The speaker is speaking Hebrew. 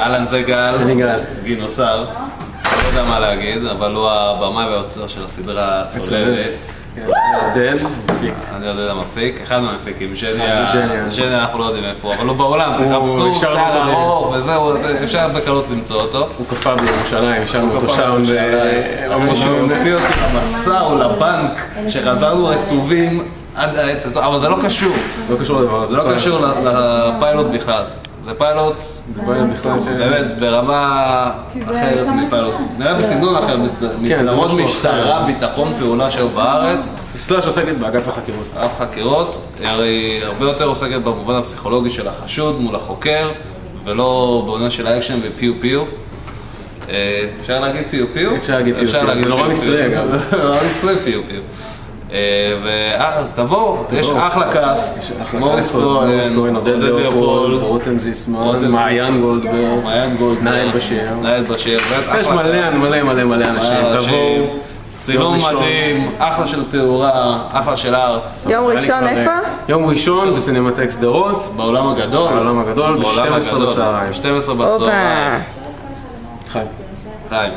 אהלן זה גל, גינוסר, לא יודע מה להגיד, אבל הוא הבמאי והיוצר של הסדרה צוללת. עודד, מפיק. אני עודד המפיק, אחד מהמפיקים, ז'ניה אנחנו לא יודעים איפה, אבל הוא בעולם, תחפשו, שיער ארוך וזהו, אפשר בקלות למצוא אותו. הוא קפא בירושלים, השארנו אותו שם, הוא הוציא אותי למסע או לבנק, שחזרנו רטובים עד העץ, אבל זה לא קשור. לא קשור לדבר הזה. זה לא קשור לפיילוט בכלל. זה פיילוט, בכלל באמת ברמה אחרת מפיילוט, נראה בסגנון אחר, מסדרות משטרה, ביטחון, פעולה שהיו בארץ. סדרה שעוסקת באגף החקירות. אגף חקירות, היא הרבה יותר עוסקת במובן הפסיכולוגי של החשוד מול החוקר, ולא בעונה של האקשן ופיו פיו. אפשר להגיד פיו פיו? אפשר להגיד פיו פיו, זה נורא מקצועי אגב. נורא מקצועי פיו פיו. תבואו, יש אחלה קאסט, מוריס כהן, עודד ליאופולד, רותם זיסמן, מעיין גולדברג, נאיל בשיר, יש מלא אנשים, תבואו, צילום מדהים, אחלה של תאורה, אחלה של ארט. יום ראשון איפה? יום ראשון בסינמטק שדרות, בעולם הגדול, ב-12 בצהריים. 12 בצהריים. חיים. חיים.